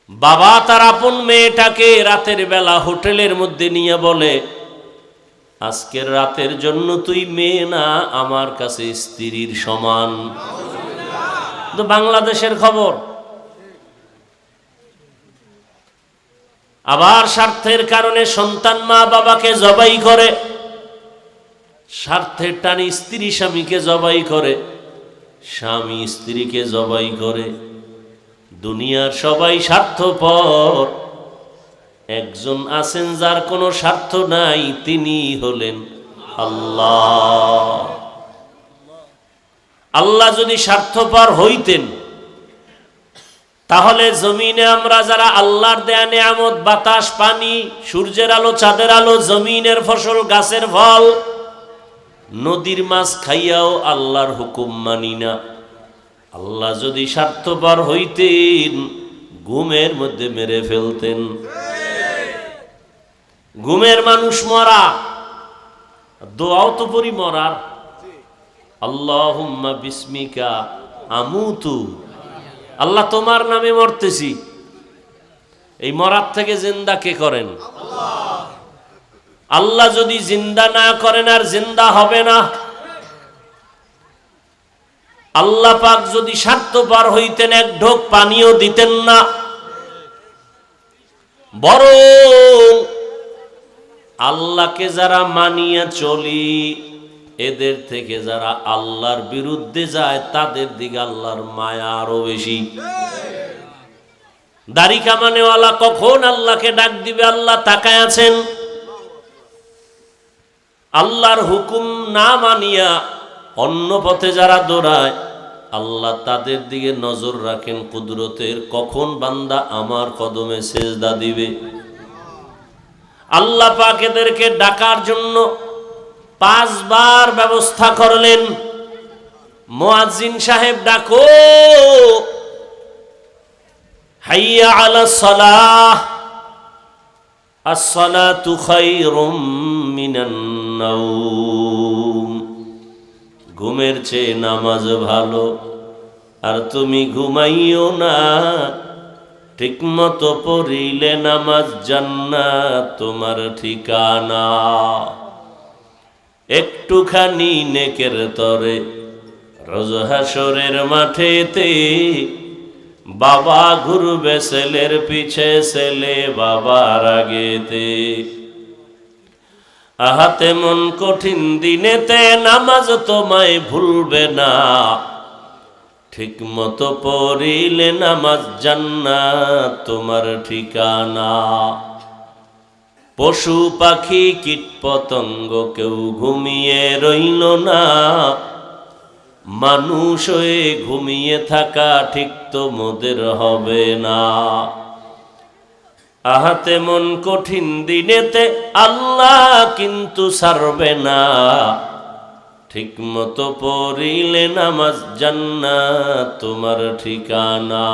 বাবা তার আপন মেয়েটাকে রাতের বেলা হোটেলের মধ্যে নিয়ে বলে, আজকের রাতের জন্য তুই মেয়ে না, আমার কাছে স্ত্রীর সমান। তো বাংলাদেশের খবর। আবার স্বার্থের কারণে সন্তান মা বাবাকে জবাই করে, স্বার্থের টানে স্ত্রী স্বামীকে জবাই করে, স্বামী স্ত্রীকে জবাই করে। দুনিয়ার সবাই স্বার্থপর, একজন আছেন যার কোনো স্বার্থ নাই, তিনি হলেন আল্লাহ। আল্লাহ যদি স্বার্থপর হইতেন তাহলে জমিনে আমরা যারা আল্লাহর দেয়া নেয়ামত, বাতাস, পানি, সূর্যের আলো, চাঁদের আলো, জমিনের ফসল, গাছের ফল, নদীর মাছ খাইয়াও আল্লাহর হুকুম মানি না। আল্লাহ যদি স্বার্থপর হইতেন ঘুমের মধ্যে মেরে ফেলতেন। ঘুমের মানুষ মরা, দোয়াও তো পরি মরার। আল্লাহুম্মা বিসমিকা আমুতু, আল্লাহ তোমার নামে মরতেছি। এই মরার থেকে জিন্দা কে করেন? আল্লাহ যদি জিন্দা না করেন আর জিন্দা হবে না। আল্লাহ পাক যদি স্বার্থপর হইতেন এক ঢোক পানিও দিতেন না, বরং আল্লাহকে যারা মানিয়া চলি এদের থেকে যারা আল্লাহর বিরুদ্ধে যায় তাদের দিকে আল্লাহর মায়া আরো বেশি। দাড়ি কামানেওয়ালা কখন আল্লাহকে ডাক দিবে আল্লাহ তাকায় আছেন। আল্লাহর হুকুম না মানিয়া অন্য পথে যারা দৌড়ায় আল্লাহ তাদের দিকে নজর রাখেন কুদরতের, কখন বান্দা আমার কদমে সেজদা দিবে। আল্লাহ পাক এদেরকে ডাকার জন্য 5 বার ব্যবস্থা করলেন। মুয়াজ্জিন সাহেব ডাকো, হাইয়া আলাস সালাহ, আস-সালাতু খায়রুম মিনান নাওম। ঘুমের চেয়ে নামাজ ভালো, আর তুমি ঘুমাইও না, ঠিক মতো পড়িলে নামাজ জান্নাত তোমার ঠিকানা। একটুখানি নেকের তরে রোজ হাসরের মাঠেতে বাবা ঘুরবে ছেলের পিছে, ছেলে বাবার আগেতে। আহাতে মন কঠিন দিনেতে নামাজ তোমায় ভুলবে না, ঠিক মতো পড়িলে নামাজ জান্নাত তোমার ঠিকানা। পশু পাখি কীট পতঙ্গ কেউ ঘুমিয়ে রইল না, মানুষ হয়ে ঘুমিয়ে থাকা ঠিক তো মোদের হবে না। আহাতে মন কঠিন দিনেতে আল্লাহ কিন্তু ছাড়বে না, ঠিক মতো পড়িলে নামাজ জান্নাত তোমার ঠিকানা।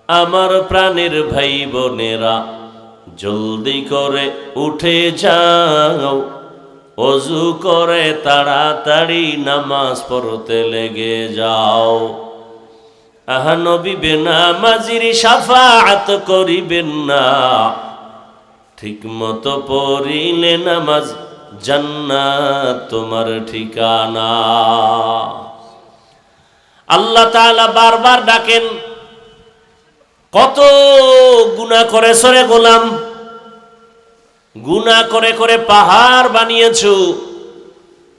আমার প্রাণের ভাই বোনেরা জলদি করে উঠে যাও, ওযু করে তাড়াতাড়ি নামাজ পড়তে লেগে যাও। আহা নবী বেনামাজির শাফাআত করিবেন না, ঠিক মতো পড়িলে নামাজ জান্নাত তোমার ঠিকানা। আল্লাহ তাআলা বারবার ডাকেন, কত গুনাহ করেছ রে গোলাম, গুনাহ করে করে পাহাড় বানিয়েছো।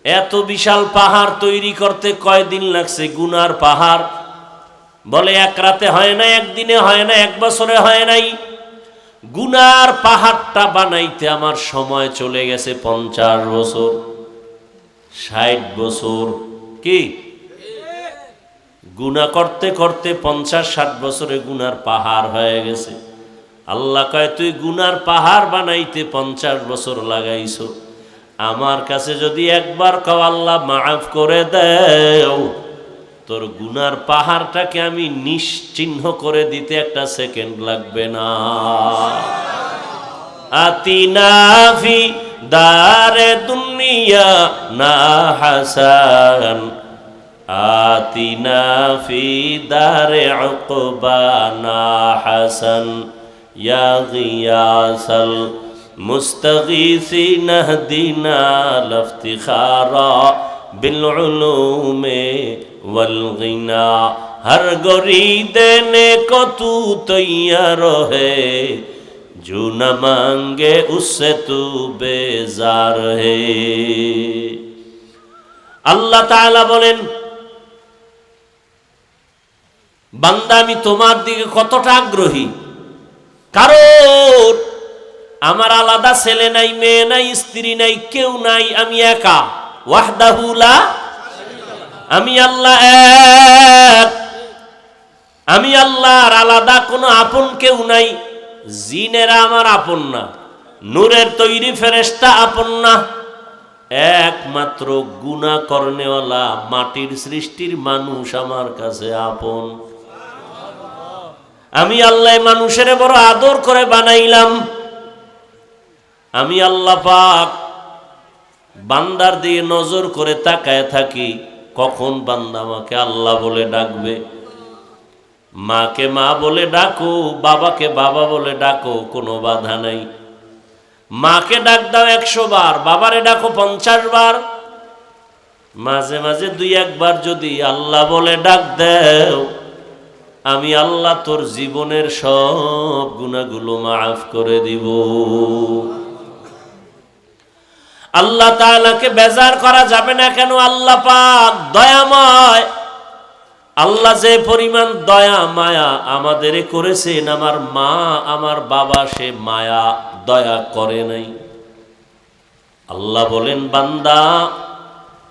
এত বিশাল পাহাড় তৈরি করতে কয়দিন লাগছে? গুনার পাহাড় বলে এক রাতে হয় না, একদিনে হয় না, এক বছরে হয় নাই। গুনার পাহাড়টা বানাইতে আমার সময় চলে গেছে 50 বছর, 60 বছর। কি গুনাহ করতে করতে 50-60 বছরে গুনার পাহাড় হয়ে গেছে। আল্লাহ কয়, তুই গুনার পাহাড় বানাইতে 50 বছর লাগাইছো, আমার কাছে যদি একবার কও আল্লাহ মাফ করে দেও, তোর গুনার পাহাড়টাকে আমি নিশ্চিহ্ন করে দিতে 1 সেকেন্ড লাগবে না। আতিনা ফি দারে দুনিয়া না হাসান, আতিনা ফি দারে উকবানা হাসান ইয়া গিয়াসাল মুস্তাগীসিন ইহদিনা লাফতিখারা বিল উলুমে ওয়াল গিনা हर गोरी देने को तू तैयार है जो न मांगे उससे तू बेजार है। আল্লাহ তাআলা বলেন, বান্দা আমি তোমার দিকে কতটা আগ্রহী, কারণ আমার আলাদা ছেলে নাই, মেয়ে নাই, স্ত্রী নাই, কেউ নাই, আমি একা। ওয়াহদাহু লা, আমি আল্লাহ এক, আমি আল্লাহর আলাদা কোনো আপন কেউ নাই। জিনেরা আমার আপন না, নূরের তৈরি ফেরেশতা আপন না, একমাত্র গুনাহ করনেওয়ালা মাটির সৃষ্টির মানুষ আমার কাছে আপন। আমি আল্লাহ মানুষের বড় আদর করে বানাইলাম। আমি আল্লাহ পাক বান্দার দিয়ে নজর করে তাকায় থাকি, কখন বান্দা আমাকে আল্লাহ বলে ডাকবে। মাকে মা বলে ডাকো, বাবাকে বাবা বলে ডাকো, কোনো বাধা নাই। মাকে ডাক দাও 100 বার, বাবারে ডাকো 50 বার। মাঝে মাঝে 2-1 বার যদি আল্লাহ বলে ডাক দেও, আমি আল্লাহ তোর জীবনের সব গুনাহগুলো মাফ করে দিব। আল্লাহ তাআলাকে বেজার করা যাবে না কেন? আল্লাহ পাক দয়াময়। আল্লাহ যে পরিমাণ দয়া মায়া আমাদের করেছেন, আমার মা আমার বাবা সে মায়া দয়া করে নাই। আল্লাহ বলেন, বান্দা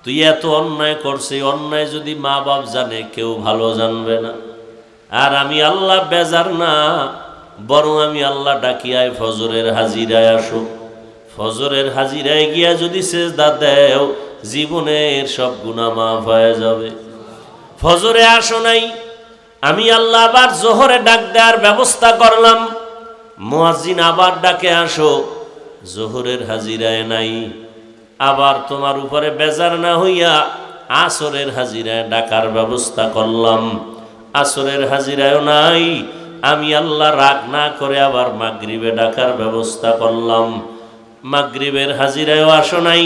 তুই এত অন্যায় করছে, অন্যায় যদি মা বাপ জানে কেউ ভালো জানবে না। আর আমি আল্লাহ বেজার না, বরং আমি আল্লাহ ডাকিয়ায় ফজরের হাজিরায় আসো। ফজরের হাজিরায় গিয়া যদি সেজদা দেও, জীবনের সব গুনাহ মাফ হয়ে যাবে। ফজরে আসো নাই, আমি আল্লাহ আবার জোহরে ডাক দেওয়ার ব্যবস্থা করলাম। মুয়াজ্জিন আবার ডাকে আসো, জোহরের হাজিরায় নাই। আবার তোমার উপরে বেজার না হইয়া আসরের হাজিরায় ডাকার ব্যবস্থা করলাম। আসরের হাজিরায়ও নাই, আমি আল্লাহ রাগ না করে আবার মাগরিবে ডাকার ব্যবস্থা করলাম। মাগরিবের হাজিরায়ও আসো নাই,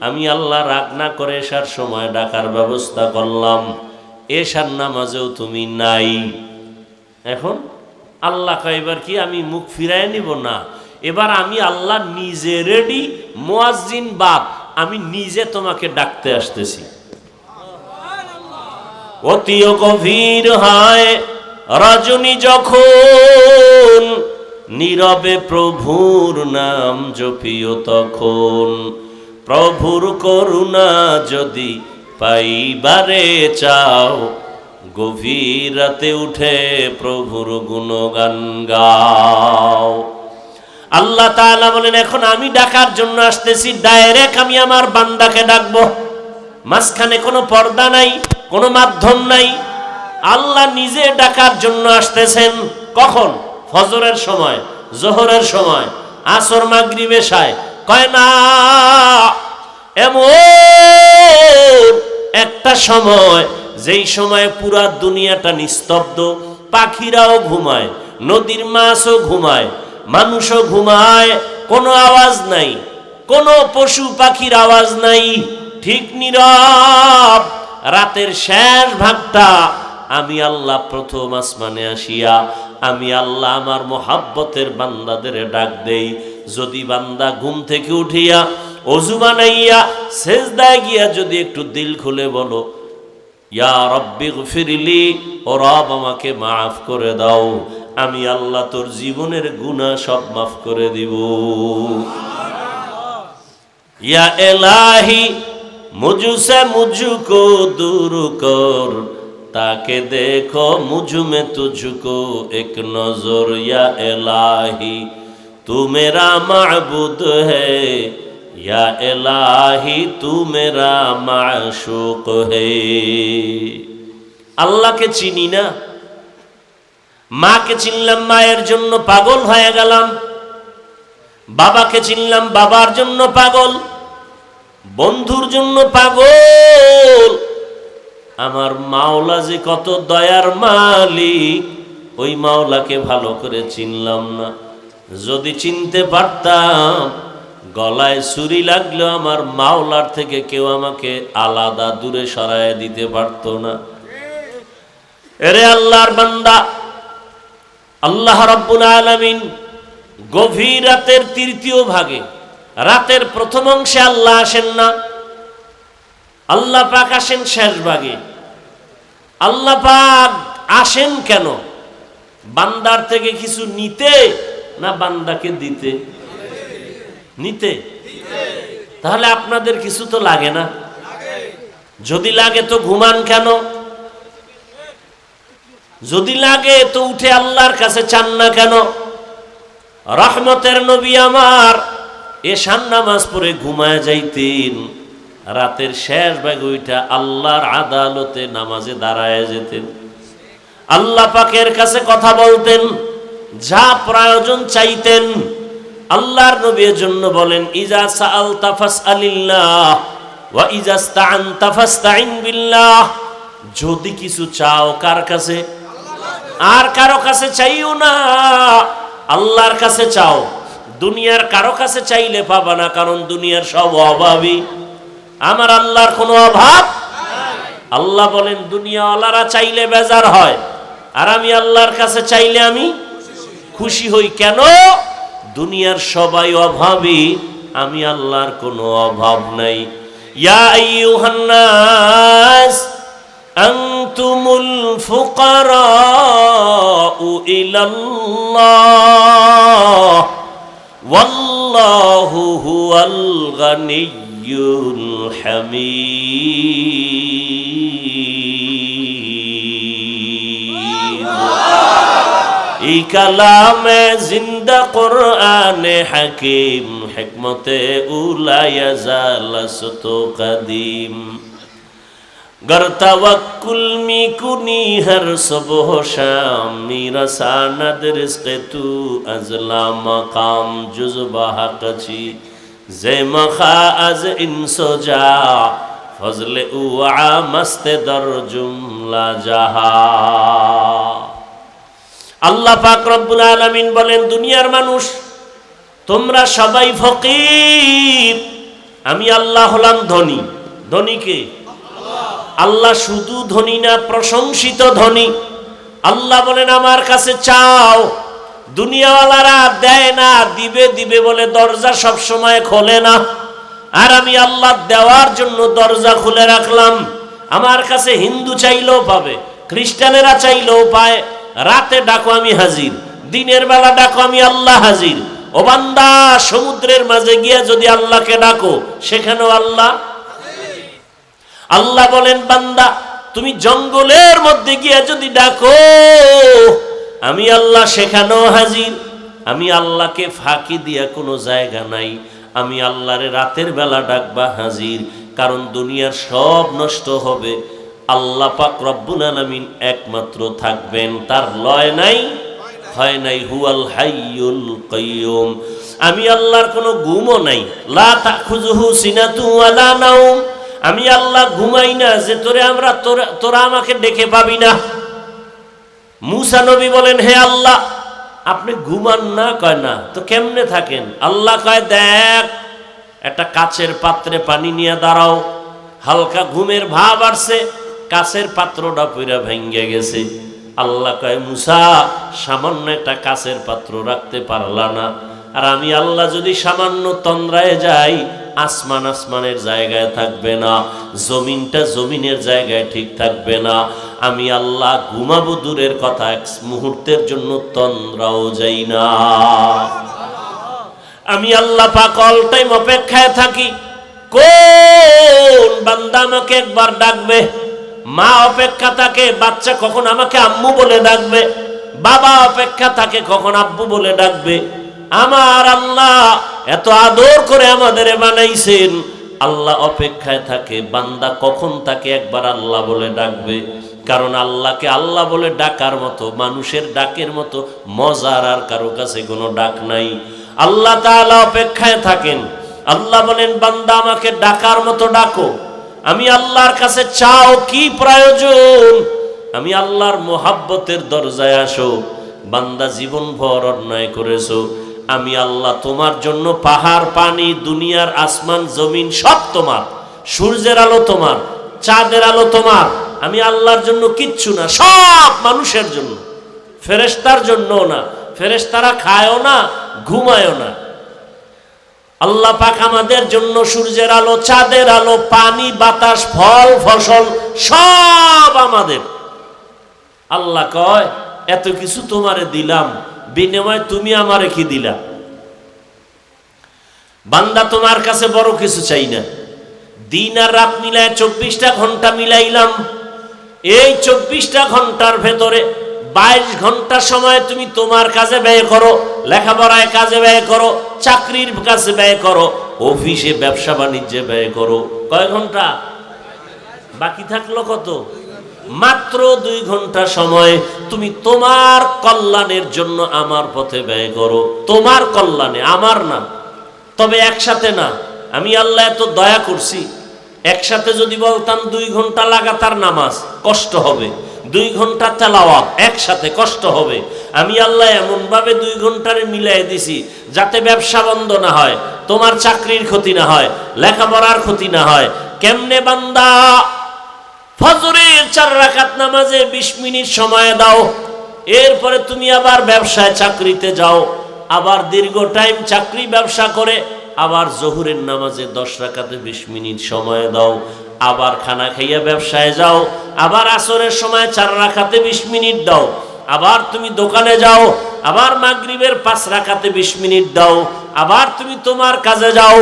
আমি আল্লাহ রাগ না করে এশার সময় ডাকার ব্যবস্থা করলাম। এশার নামাজেও তুমি নাই। এখন আল্লাহ কয়, এবার কি আমি মুখ ফিরায় নিব? না, এবার আমি আল্লাহ নিজে রেডি, মুয়াজ্জিন বাদ, আমি নিজে তোমাকে ডাকতে আসতেছি। অতিও গভীর হয় রজনী যখন, নীরবে প্রভুর নাম জপিও তখন। প্রভুর করুণা যদি পাইবারে চাও, গভীর রাতে উঠে প্রভুর গুণগান গাও। আল্লাহ তাআলা বলেন, এখন আমি ডাকার জন্য আসতেছি, ডাইরেক্ট আমি আমার বান্দাকে ডাকবো। মাঝখানে কোনো পর্দা নাই, কোনো মাধ্যম নাই। আল্লাহ নিজে ডাকার জন্য আসতেছেন। কখন? ফজরের সময়, জোহরের সময়, আসর, মাগরিব, এশায়। কয় না, এমন একটা সময় যেই সময় পুরা দুনিয়াটা নিস্তব্ধ, পাখিরাও ঘুমায়, নদীর মাছও ঘুমায়, মানুষও ঘুমায়, কোনো আওয়াজ নাই, কোনো পশু পাখির আওয়াজ নাই, ঠিক নীরব। রাতের শেষ ভাগটা আমি আল্লাহ প্রথম আসমানে আসিয়া আমি আল্লাহ আমার মোহাব্বতের বান্দাদের ডাক দেই। যদি বান্দা ঘুম থেকে উঠিয়া ওযু বানাইয়া সেজদায় গিয়া যদি একটু দিল খুলে বলো, ইয়া রব্বি গফিরলি, ও রব আমাকে মাফ করে দাও, আমি আল্লাহ তোর জীবনের গুনাহ সব মাফ করে দিব। ইয়া ইলাহি মুঝসে মুঝকো দূর কর, তাকে দেখো মুঝ में तुझको एक नजर। या इलाही तू मेरा माबूद है, या इलाही तू मेरा माशूक है। আল্লাহকে চিনি না, মাকে চিনলাম, মায়ের জন্য পাগল হয়ে গেলাম, বাবাকে চিনলাম, বাবার জন্য পাগল, বন্ধুর জন্য পাগল, আমার মাওলা যে কত দয়ার মালিক, ওই মাওলাকে ভালো করে চিনলাম না। যদি চিনতে পারতাম, গলায় ছুরি লাগলেও আমার মাওলার থেকে কেউ আমাকে আলাদা দূরে সরায় দিতে পারতো না। এরে আল্লাহর বান্দা, আল্লাহ রাব্বুল আলামিন গভীর রাতের তৃতীয় ভাগে, রাতের প্রথম অংশে আল্লাহ আসেন না, আল্লাহ পাক আসেন শেষ ভাগে। আল্লাহ পাক আসেন কেন? বান্দার থেকে কিছু নিতে না বান্দাকে দিতে? নিতে। তাহলে আপনাদের কিছু তো লাগে না? যদি লাগে তো ঘুমান কেন? যদি লাগে তো উঠে আল্লাহর কাছে চান না কেন? রহমতের নবী আমার এশার নামাজ পড়ে ঘুমায় যাইতেন, রাতের শেষ ভাগে ওইটা আল্লাহর আদালতে নামাজে দাঁড়ায় যেতেন, আল্লাহ পাকের কাছে কথা বলতেন, যা প্রয়োজন চাইতেন। আল্লাহর নবীর জন্য বলেন, ইজা সাআলতা ফাসআলিল্লাহ ওয়া ইজা ইসতাআনতা ফাসতাইন বিল্লাহ। যদি কিছু চাও কার কাছে? আর কারো কাছে চাইও না, আল্লাহর কাছে চাও। দুনিয়ার কারো কাছে চাইলে পাবা না, কারণ দুনিয়ার সব অভাবী, আমার আল্লাহর কোনো অভাব। আল্লাহ বলেন দুনিয়াওয়ালারা চাইলে বেজার হয়, আর আমি আল্লাহর কাছে চাইলে আমি খুশি হই। কেন? দুনিয়ার সবাই অভাবী, আমি আল্লাহর কোনো অভাব নাই। ইয়া আইয়ুহান নাস আনতুমুল ফুকারাউ ইলাল্লাহ ওয়াল্লাহু হুয়াল গানিয়্যুল হামিদ। এই কালামে জিন্দা কুরআনে হাকিম, হিকমতে উলায়া জালাসতো কদিম। गर तवक्कुल मी कुनी हर सुबह शाम, मेरा सानद रिज़्क़ तू अज़ला मकाम जुज़बा हक़ची ज़े मखा अज़ इंसो जा फज़ल उआ मस्त दर जुमला जहा। আল্লাহ পাক রব্বুল আলামিন বলেন, দুনিয়ার মানুষ তোমরা সবাই ফকির, আমি আল্লাহ হলাম ধনী। ধনী কে? আল্লাহ শুধু ধনী না, প্রশংসিত ধনী। আল্লাহ বলেন আমার কাছে চাও। দুনিয়াওয়ালারা দেয় না, দিবে দিবে বলে দরজা সব সময় খোলে না, আর আমি আল্লাহ দেওয়ার জন্য দরজা খুলে রাখলাম। আমার কাছে হিন্দু চাইলেও পাবে, খ্রিস্টানেরা চাইলেও পায়। রাতে ডাকো আমি হাজির, দিনের বেলা ডাকো আমি আল্লাহ হাজির। ও বান্দা, সমুদ্রের মাঝে গিয়ে যদি আল্লাহকে ডাকো, সেখানেও আল্লাহ। আল্লাহ বলেন বান্দা, তুমি জঙ্গলের মধ্যে গিয়ে যদি ডাকো, আমি আল্লাহ সেখানেও হাজির। আমি আল্লাহকে ফাঁকি দিয়া কোনো জায়গা নাই। আমি আল্লাহরে রাতের বেলা ডাকবা হাজির, কারণ দুনিয়ার সব নষ্ট হবে, আল্লাহ পাক রব্বুল আলামিন একমাত্র থাকবেন, তার লয় নাই হয় নাই। হুয়াল হাইয়ুল কাইয়ুম। আমি আল্লাহর কোনো ঘুমও নাই। লা তাখুযুহু সিনাতু ওয়ালা নাওম। আমি আল্লাহ ঘুমাই না যে তোরা আমাকে ডেকে পাবি না। মুসা নবী বলেন, হে আল্লাহ আপনি ঘুমান না? কয় না, তো কেমনে থাকেন? আল্লাহ কয়, দেখ একটা কাচের পাত্রে পানি নিয়ে দাঁড়াও। হালকা ঘুমের ভাব আসছে, কাচের পাত্রটা পুরা ভেঙে গেছে। আল্লাহ কয়, মুসা সামান্য একটা কাচের পাত্র রাখতে পারলা না? আর আমি আল্লাহ যদি সামান্য তন্দ্রায় যাই, আসমান আসমানের জায়গায় থাকবে না, জমিনটা জমিনের জায়গায় ঠিক থাকবে না। আমি আল্লাহ ঘুমাবো দূরের কথা, এক মুহূর্তের জন্য তন্দ্রাও যাই না। আমি আল্লাহ পাক অল টাইম অপেক্ষায় থাকি, কোন বান্দা আমাকে একবার ডাকবে। মা অপেক্ষা থাকে, বাচ্চা কখন আমাকে আম্মু বলে ডাকবে। বাবা অপেক্ষা থাকে, কখন আব্বু বলে ডাকবে। আমার আল্লাহ এত আদর করে আমাদের বানাইছেন, আল্লাহ অপেক্ষায় থাকে বান্দা কখন তাকে একবার আল্লাহ বলে ডাকবে। কারণ আল্লাহকে আল্লাহ বলে ডাকার মতো, মানুষের ডাকের মতো মজার আর কারো কাছে কোনো ডাক নাই। আল্লাহ তাআলা অপেক্ষায় থাকেন। আল্লাহ বলেন, বান্দা আমাকে ডাকার মতো ডাকো। আমি আল্লাহর কাছে চাও, কি প্রয়োজন? আমি আল্লাহর মোহাব্বতের দরজায় আসো। বান্দা জীবনভর অন্যায় করেছো, আমি আল্লাহ তোমার জন্য পাহাড় পানি দুনিয়ার আসমান জমিন সব তোমার, সূর্যের আলো তোমার, চাঁদের আলো তোমার, আমি আল্লাহর জন্য কিচ্ছু না, সব মানুষের জন্য, ফেরেশতার জন্য না। ফেরেশতারা খায়ও না, ঘুমায়ও না। আল্লাহ পাক আমাদের জন্য সূর্যের আলো, চাঁদের আলো, পানি, বাতাস, ফল ফসল সব আমাদের। আল্লাহ কয় এত কিছু তোমারে দিলাম, বিনিময়ে তুমি আমারে কি দিলা? বান্দা তোমার কাছে বড় কিছু চাই না। দিন আর রাত মিলায় 24টা ঘন্টা মিলাইলাম। এই 24টা ঘন্টার ভেতরে 22 ঘন্টা সময় তুমি তোমার কাজে ব্যয় করো, লেখাপড়ায় কাজে ব্যয় করো, চাকরির কাজে ব্যয় করো, অফিসে ব্যবসা বাণিজ্যে ব্যয় করো। কয় ঘন্টা বাকি থাকলো? কত? মাত্র 2 ঘন্টা সময় তুমি তোমার কল্যাণের জন্য আমার পথে ব্যয় করো, তোমার কল্যাণে, আমার না। তবে একসাথে না। আমি আল্লাহ এত দয়া করছি, একসাথে যদি বলতাম 2 ঘন্টা লাগাতার নামাজ, কষ্ট হবে। 2 ঘন্টা তেলাওয়াত একসাথে, কষ্ট হবে। আমি আল্লাহ এমন ভাবে 2 ঘন্টারে মিলাই দিছি যাতে ব্যবসা বন্ধ না হয়, তোমার চাকরির ক্ষতি না হয়, লেখাপড়ার ক্ষতি না হয়। কেমনে বান্দা? ফজরের 4 রাকাত নামাজে 20 মিনিট সময় দাও, এরপরে তুমি আবার ব্যবসায় চাকরিতে যাও, আবার দীর্ঘ টাইম চাকরি ব্যবসা করে আবার জোহরের নামাজে 10 রাকাতে 20 মিনিট সময় দাও, আবার খানা খাইয়া ব্যবসায় যাও, আবার আসরের সময় 4 রাকাতে 20 মিনিট দাও, আবার তুমি দোকানে যাও, আবার মাগরিবের 5 রাকাতে 20 মিনিট দাও, আবার তুমি তোমার কাজে যাও,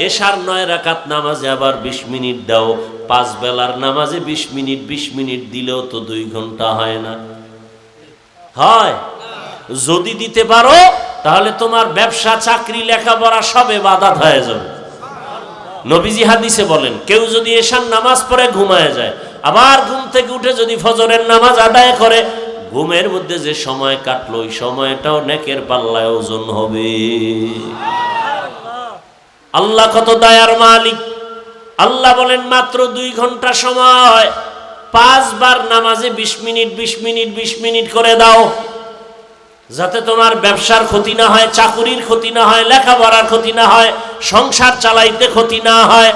এশার 9 রাকাত নামাজে আবার 20 মিনিট দাও। 5 বেলার নামাজে 20 মিনিট 20 মিনিট দিলেও তো 2 ঘন্টা হয় না? হয়? যদি দিতে পারো তাহলে তোমার ব্যবসা, চাকরি, লেখাপড়া সবে বাধাত হয়ে যাবে। নবীজি হাদিসে বলেন, কেউ যদি এশার নামাজ পড়ে ঘুমায় যায়, আবার ঘুম থেকে উঠে যদি ফজরের নামাজ আদায় করে, ঘুমের মধ্যে যে সময় কাটলো ওই সময়টাও নেকের পাল্লায় ওজন হবে। আল্লাহ কত দয়ার মালিক। আল্লাহ বলেন মাত্র 2 ঘন্টা সময় 5 বার নামাজে 20 মিনিট 20 মিনিট 20 মিনিট করে দাও, যাতে তোমার ব্যবসার ক্ষতি না হয়, চাকুরির ক্ষতি না হয়, লেখাপড়ার ক্ষতি না হয়, সংসার চালাইতে ক্ষতি না হয়।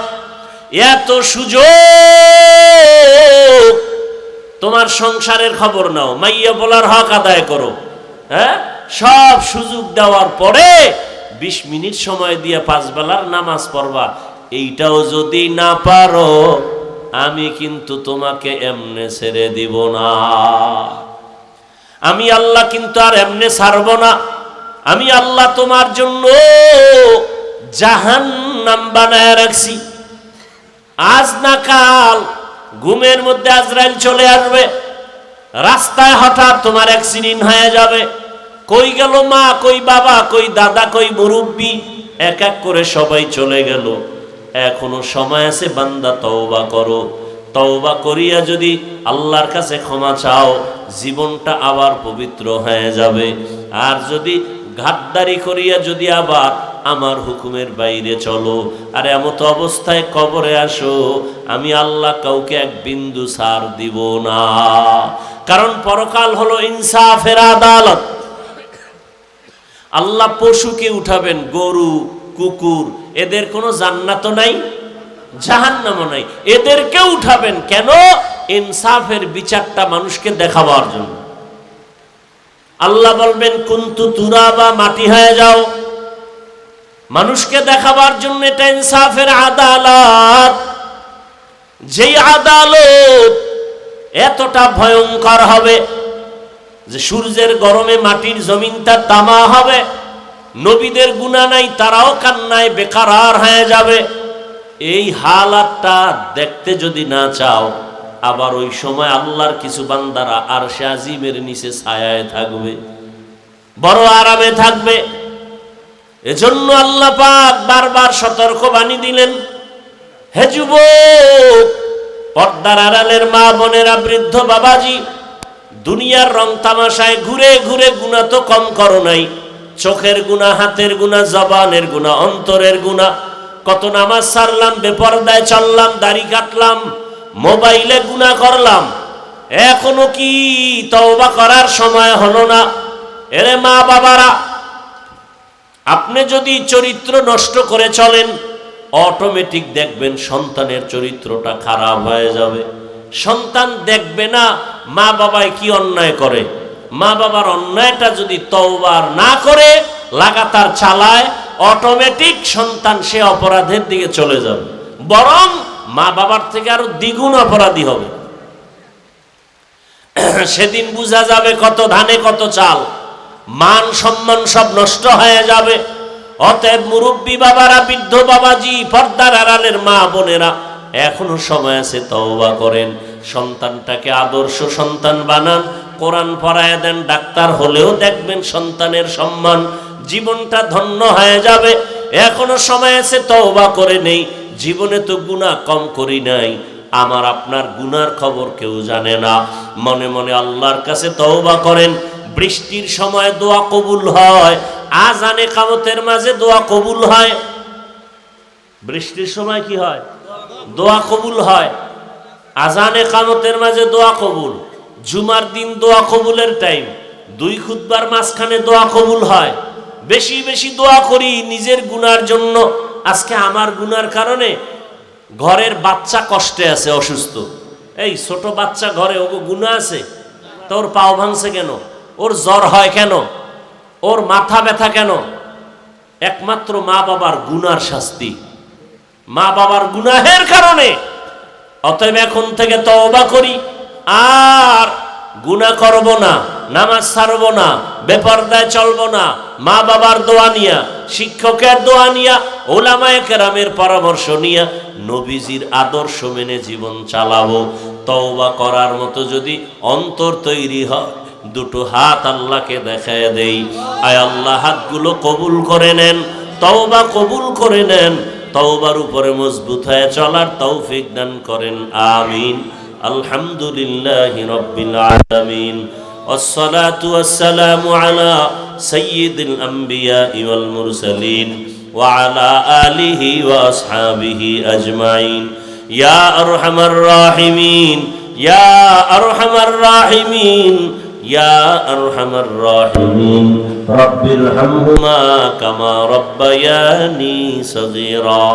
এত সুযোগ, তোমার সংসারের খবর নাও, মাইয়া বলার হক আদায় করো, হ্যাঁ, সব সুযোগ দেওয়ার পরে 20 মিনিট সময় দিয়ে 5 বেলার নামাজ পড়বা। এইটাও যদি না পারো, আমি কিন্তু তোমাকে এমনে ছেড়ে দিব না। আমি আল্লাহ কিন্তু আর এমনে ছাড়ব না। আমি আল্লাহ তোমার জন্য জাহান্নাম বানায় রাখছি। আজ না কাল ঘুমের মধ্যে আজরাইল চলে আসবে, রাস্তায় হঠাৎ তোমার অ্যাক্সিডেন্ট হয়ে যাবে। কই গেল মা, কই বাবা, কই দাদা, কই মুরব্বী, এক এক করে সবাই চলে গেল। এখনো সময় আছে, বান্দা তওবা করো। তওবা করিয়া যদি আল্লাহর কাছে ক্ষমা চাও, জীবনটা আবার পবিত্র হয়ে যাবে। আর যদি ঘাটদারি করিয়া যদি আবার আমার হুকুমের বাইরে চলো আর এমত অবস্থায় কবরে আসো, আমি আল্লাহ কাউকে এক বিন্দু ছাড় দিব না। কারণ পরকাল হলো ইনসাফের আদালত। আল্লাহ পশুকে উঠাবেন, গরু, কুকুর, এদের কোনো জান্নাতও নাই, জাহান্নামও নাই, এদেরকে উঠাবেন। কেন? ইনসাফের বিচারটা মানুষকে দেখাবার জন্য। আল্লাহ বলবেন কুন্তু তুরাবা, মাটি হয়ে যাও, মানুষকে দেখাবার জন্য। এটা ইনসাফের আদালত। যেই আদালত এতটা ভয়ঙ্কর হবে যে সূর্যের গরমে মাটির জমিনটা তামা হবে। নবীদের গুনাহ নাই, তারাও কান্নায় বেকারার হয়ে যাবে। এই হালাতটা দেখতে যদি না চাও, আবার ওই সময় আল্লাহর কিছু বান্দারা আরশে আজিমের নিচে ছায়ায় থাকবে, বড় আরামে থাকবে। এজন্য আল্লাহ পাক বারবার সতর্ক বাণী দিলেন, হে যুবক, পর্দার আড়ালের মা বোনেরা, বৃদ্ধ বাবাজি, দুনিয়ার রং তামাশায় ঘুরে ঘুরে গুনাহ তো কম করো নাই। চোখের গুনাহ, হাতের গুনাহ, জবানের গুনাহ, অন্তরের গুনাহ কত নামাজ ছাড়লাম, বেপরদায় চললাম, দাড়ি কাটলাম, মোবাইলে গুনাহ করলাম, এখনো কি তওবা করার সময় হলো না? এরে মা বাবারা, আপনি যদি চরিত্র নষ্ট করে চলেন, অটোমেটিক দেখবেন সন্তানের চরিত্রটা খারাপ হয়ে যাবে। সন্তান দেখবে না মা বাবায় কি অন্যায় করে, মা বাবার অন্যায়টা যদি তওবা না করে লাগাতার চালায়, অটোমেটিক সন্তান সে অপরাধের দিকে চলে যাবে, বরং মা বাবার থেকে আরো দ্বিগুণ অপরাধী হবে। সেদিন বোঝা যাবে কত ধানে কত চাল, মান সম্মান সব নষ্ট হয়ে যাবে। অতএব মুরব্বী বাবারা, বৃদ্ধ বাবাজি, পর্দার আড়ালের মা বোনেরা, এখনো সময় আছে, তওবা করেন, সন্তানটাকে আদর্শ সন্তান বানান, কোরআন পড়ায় দেন, ডাক্তার হলেও দেখবেন সন্তানের সম্মান, জীবনটা ধন্য হয়ে যাবে। এখনো সময় আছে, তওবা করে নেই। জীবনে তো গুনাহ কম করি নাই, আমার আপনার গুনার খবর কেউ জানে না। মনে মনে আল্লাহর কাছে তওবা করেন। বৃষ্টির সময় দোয়া কবুল হয়, আজানে কামতের মাঝে দোয়া কবুল হয়। বৃষ্টির সময় কি হয়? দোয়া কবুল হয়। আজানে কামতের মাঝে দোয়া কবুল। জুমার দিন দোয়া কবুলের টাইম, দুই খুতবার মাঝখানে দোয়া কবুল হয়। বেশি বেশি দোয়া করি নিজের গুনার জন্য। আজকে আমার গুনার কারণে ঘরের বাচ্চা কষ্টে আছে, অসুস্থ। এই ছোট বাচ্চা ঘরে, ওগো গুনাহ আছে? তোর পাও ভাঙছে কেন? ওর জ্বর হয় কেন? ওর মাথা ব্যথা কেন? একমাত্র মা বাবার গুনার শাস্তি, মা বাবার গুনাহের কারণে। অতএব এখন থেকে তওবা করি, আর গুনাহ করব না, নামাজ ছাড়ব না, বেপরদায় চলব না, মা বাবার দোয়া নিয়া, শিক্ষকের দোয়া নিয়া, ওলামায়ে কেরামের পরামর্শ নিয়া, নবীজির আদর্শ মেনে জীবন চালাবো। তওবা করার মতো যদি অন্তর তৈরি হয়, দুটো হাত আল্লাহকে দেখায় দেই, আয় আল্লাহ হাতগুলো কবুল করে নেন, তওবা কবুল করে নেন, তওবার উপরে মজবুত হয়ে চলার তৌফিক দান করেন, আমিন। আলহামদুলিল্লাহি রাব্বিল আলামিন, ওয়াসসালাতু ওয়াসসালামু আলা সাইয়্যিদিল আমবিয়া ওয়াল মুরসালিন ওয়া আলা আলিহি ওয়া আসহাবিহি আজমাইন। ইয়া আরহামার রাহিমিন, ইয়া আরহামার রাহিমিন, ইয়া আরহামার রাহিমিন, রাব্বিরহামহুমা কামা রাব্বায়ানি সগীরা।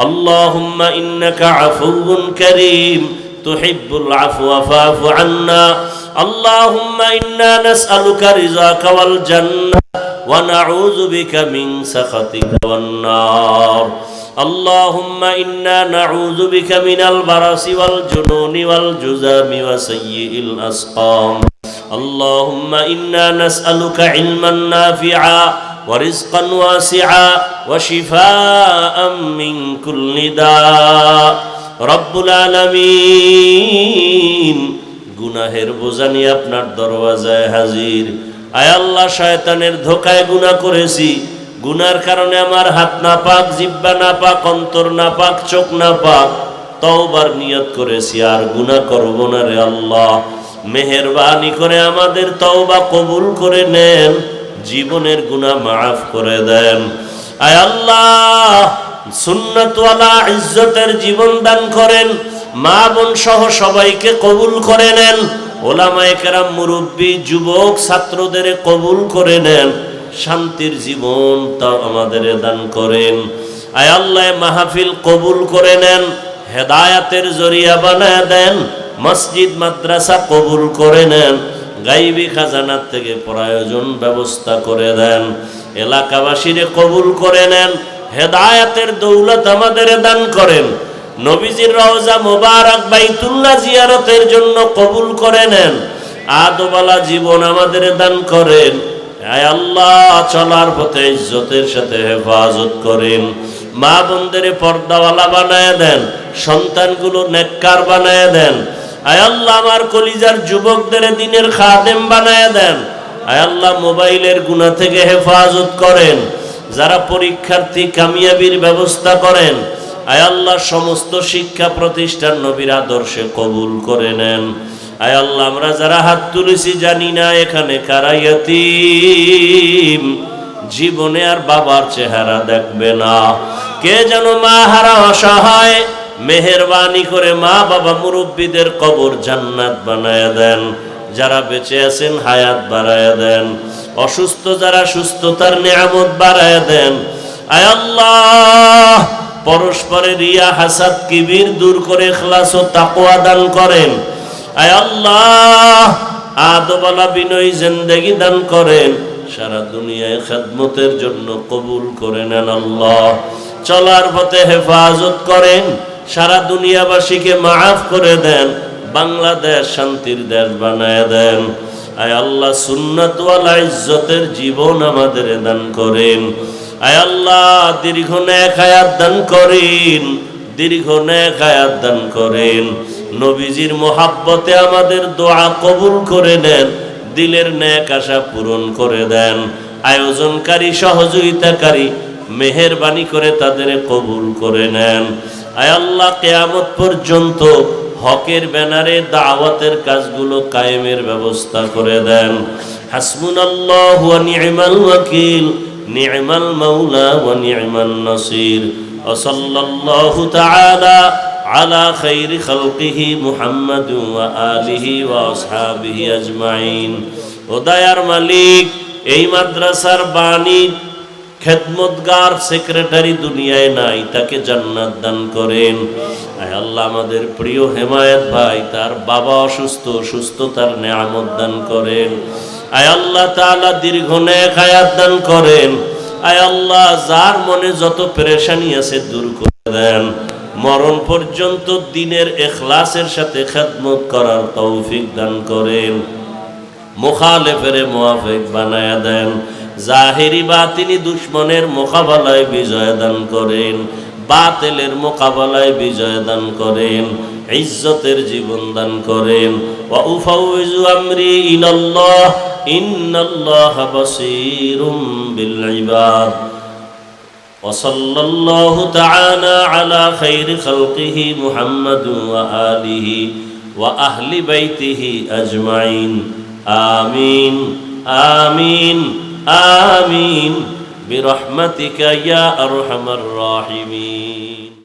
আল্লাহুম্মা ইন্নাকা আফুউন কারীম তুহিব্বুল আফওয়া ফা'ফু আন্না। আল্লাহুম্মা ইন্না নাসআলুকা রিযাকা ওয়াল জান্নাহ ওয়া নাউযু বিকা মিন সাখাতিকা ওয়ান নার। আল্লাহুম্মা ইন্না নাউযু বিকা মিনাল বারাসি ওয়াল জুনুনি ওয়াল জুযামি ওয়া সাইয়্যিল আসকাম। আল্লাহুম্মা ইন্না নাসআলুকা ইলমান নাফিআ ওয়া রিজকান ওয়াসিআ ওয়া শিফাআম মিন কুল্লি দা। রব্বুল আলামিন, গুনাহের বোঝা নিয়ে আপনার দরওয়াজায় হাজির। আয় আল্লাহ, শয়তানের ধোঁকায় গুনাহ করেছি, গুনার কারণে আমার হাত নাপাক, জিহ্বা নাপাক, অন্তর নাপাক, চোখ নাপাক। তওবার নিয়ত করেছি, আর গুনাহ করব না রে আল্লাহ। মেহেরবানি করে আমাদের তওবা কবুল করে নেন, জীবনের গুনাহ মাফ করে দেন। আয় আল্লাহ, সুন্নাতওয়ালা ইজ্জতের জীবন দান করেন, মা বোন সহ সবাইকে কবুল করে নেন। ওলামায়ে কেরাম, মুরব্বী, যুবক, ছাত্রদের কবুল করে নেন। শান্তির জীবন তা আমাদের দান করেন। আয় আল্লাহ, মাহফিল কবুল করে নেন, হেদায়াতের জরিয়া বানায় দেন। মসজিদ মাদ্রাসা কবুল করে নেন, গাইবি খাজানার থেকে প্রয়োজন ব্যবস্থা করে দেন। এলাকাবাসীরে কবুল করে নেন, হেদায়াতের দৌলত আমাদের দান করেন। নবীজির রওজা মুবারক বাইতুল্লাহ জিয়ারতের জন্য কবুল করে নেন। আদবালা জীবন আমাদের দান করেন। আয় আল্লাহ, চলার পথে ইজ্জতের সাথে হেফাজত করেন। মা বোনদের পর্দাওয়ালা বানায় দেন, সন্তানগুলো নেককার বানায় দেন। আয় আল্লাহ, আমার কলিজার যুবকদের দ্বীনের খাদেম বানায় দেন। আয় আল্লাহ, মোবাইলের গুনাহ থেকে হেফাজত করেন। যারা পরীক্ষার্থী, কামিয়াবির ব্যবস্থা করেন। আয় আল্লাহ, সমস্ত শিক্ষা প্রতিষ্ঠান নবীর আদর্শে কবুল করে নেন। আয় আল্লাহ, আমরা যারা হাত তুলেছি জানি না এখানে কারা ইয়াতীম, জীবনে আর বাবার চেহারা দেখবে না। কে যেন মা হারা অসহায়, মেহেরবানি করে মা বাবা মুরব্বীদের কবর জান্নাত বানায়া দেন। যারা বেঁচে আছেন হায়াত বাড়ায়া দেন, অসুস্থ যারা সুস্থতার নিয়ামত বাড়ায়া দেন। আয় আল্লাহ, পরস্পরের রিয়া হাসাদ কিবির দূর করে ইখলাস ও তাকওয়া দান করেন। আয় আল্লাহ, আদবওয়ালা বিনয়ী জিন্দেগি দান করেন। সারা দুনিয়ায় খেদমতের জন্য কবুল করে নেন আল্লাহ। চলার পথে হেফাজত করেন, সারা দুনিয়াবাসীকে মাফ করে দেন, বাংলাদেশ শান্তির দেশ বানায় দেন। আয় আল্লাহ, সুন্নাত ওয়ালা ইজ্জতের জীবন আমাদের দান করেন। আয় আল্লাহ, দীর্ঘ নেক হায়াত দান করেন, দীর্ঘ নেক হায়াত দান করেন। নবীজির মোহাব্বতে আমাদের দোয়া কবুল করে নেন, দিলের নেক আশা পূরণ করে দেন। আয়োজনকারী সহযোগিতাকারী মেহেরবানি করে তাদের কবুল করে নেন। আয় আল্লাহ, কিয়ামত পর্যন্ত হকের ব্যানারে দাওয়াতের কাজগুলো কায়েমের ব্যবস্থা করে দেন। হাসবুনাল্লাহু ওয়া নি'মাল ওয়াকিল, নি'মাল মাওলা ওয়া নি'মান নাসির। ওয়া সাল্লাল্লাহু তাআলা আলা খাইরি খালকিহি মুহাম্মাদ ওয়া আলিহি ওয়া আসহাবিহি আজমাইন। ও দয়ার মালিক, এই মাদ্রাসার বাণী খেদমতগার সেক্রেটারি দুনিয়ায় নাই, তাকে জান্নাত দান করেন। আয় আল্লাহ, আমাদের প্রিয় হেমায়েত ভাই, তার বাবা অসুস্থ, সুস্থতার নেয়ামত দান করেন। আয় আল্লাহ তাআলা দীর্ঘ নেক হায়াত দান করেন। আয় আল্লাহ, যার মনে যত পেরেশানি আছে দূর করে দেন। মরণ পর্যন্ত দ্বীনের ইখলাসের সাথে খেদমত করার তৌফিক দান করেন। মুখালেফের মুওয়াফিক বানায়া দেন। জাহেরি বাতিনি দুশ্মনের মোকাবেলায় বিজয় দান করেন, বাতিলের মোকাবেলায় বিজয় দান করেন, ইজ্জতের জীবন দান করেন। ওয়া উফাউযু আমরি ইলাল্লাহ, ইন্নাল্লাহা বাসীরুম বিল ইবাদ। ওয়া সাল্লাল্লাহু তাআলা আলা খাইরি খালকিহি মুহাম্মাদ ওয়া আলিহি ওয়া আহলি বাইতিহি আজমাইন। আমিন আমিন آمين برحمتك يا أرحم الراحمين।